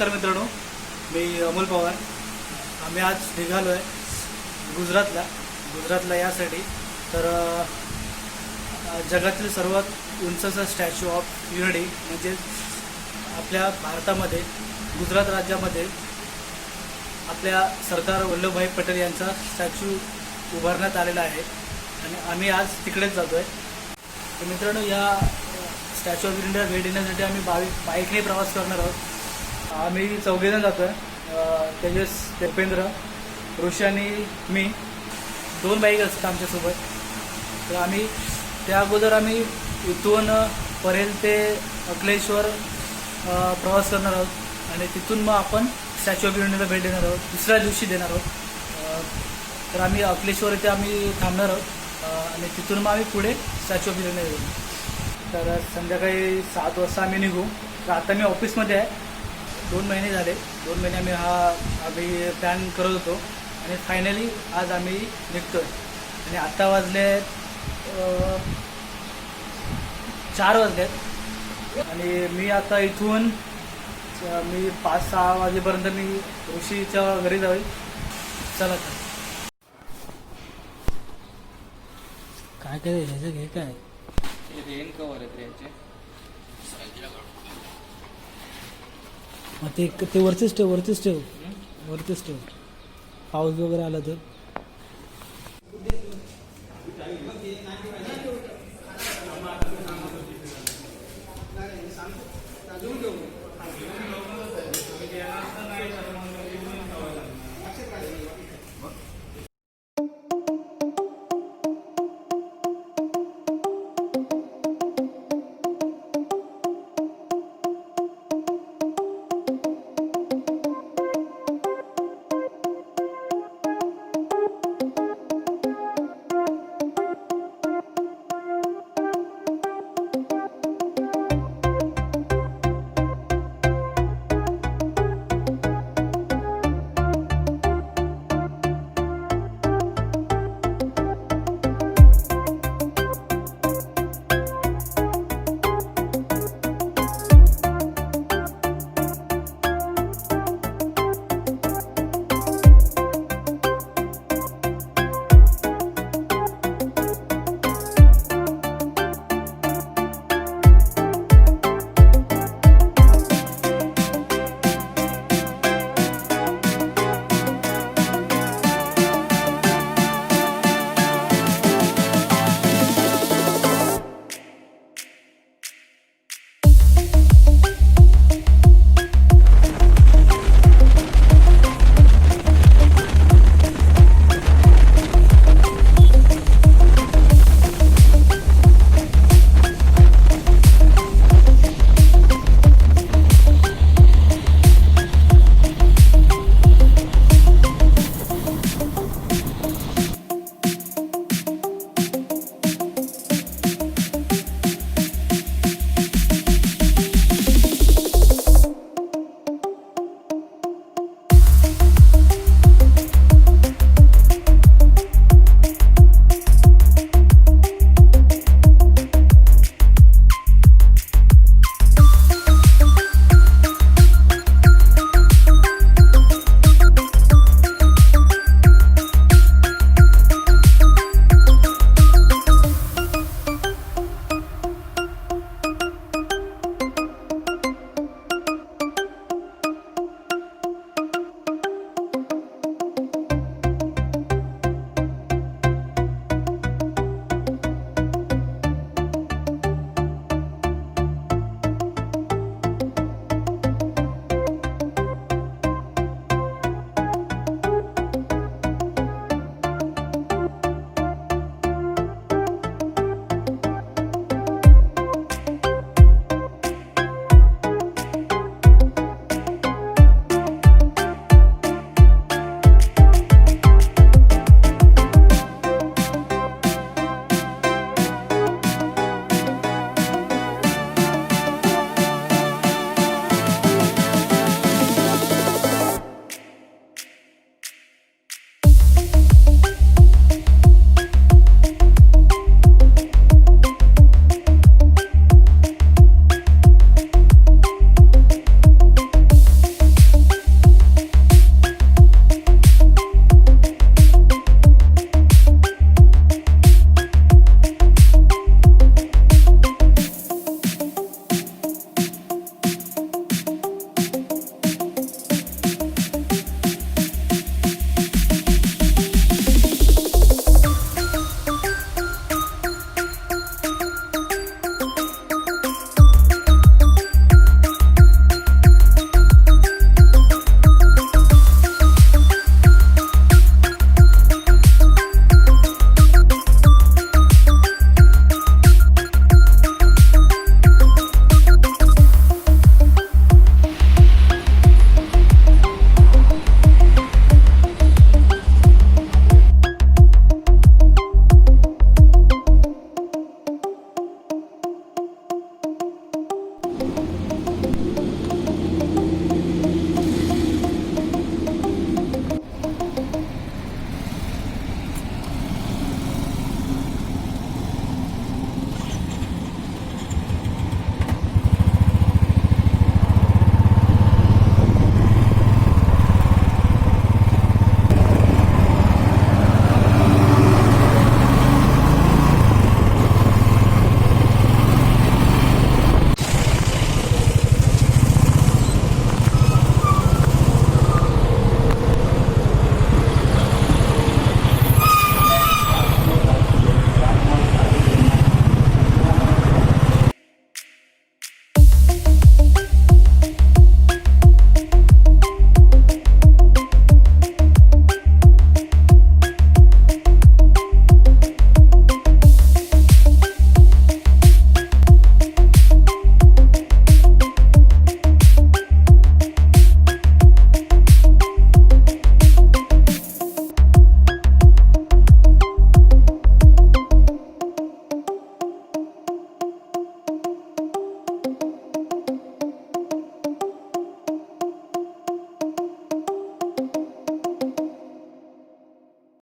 नमस्कार मित्रांनो, मी अमोल पवार. आम्ही आज निघालो आहे गुजरातला यासाठी. तर जगातील सर्वात उंचचा स्टॅच्यू ऑफ युनिटी म्हणजे आपल्या भारतामध्ये गुजरात राज्यामध्ये आपल्या सरदार वल्लभभाई पटेल यांचा स्टॅच्यू उभारण्यात आलेला आहे आणि आम्ही आज तिकडेच जातो आहे. तर मित्रांनो, या स्टॅच्यू ऑफ युनिटीला भेट देण्यासाठी आम्ही बाईकने प्रवास करणार आहोत. आम्ही चौघेजण जातो आहे, तेजस, उपेंद्र, ऋषी आणि मी. 2 बाईक असतात आमच्यासोबत. तर आम्ही त्या अगोदर आम्ही इथून परेल ते अंकलेश्वर प्रवास करणार आहोत आणि तिथून मग आपण स्टॅच्यू ऑफ युनिटीला भेट देणार आहोत. दुसऱ्या दिवशी देणार आहोत. तर आम्ही अंकलेश्वर इथे आम्ही थांबणार आहोत आणि तिथून मग आम्ही पुढे स्टॅच्यू ऑफ युनिटीला येऊ. तर संध्याकाळी 7 वाजता आम्ही निघू. तर आता मी ऑफिसमध्ये आहे. 2 महिने झाले. 2 महिने आम्ही प्लॅन करत होतो आणि फायनली आज आम्ही निघतो आहे. आणि आत्ता वाजले 4 वाजले आणि मी आता इथून मी 5-6 वाजेपर्यंत मी ऋषीच्या घरी जाईल. चला तर काय काय घ्यायचं घे. काय रेन कवर आहेत याचे. मग ते वरतीच ठेव. पाऊस वगैरे आला तर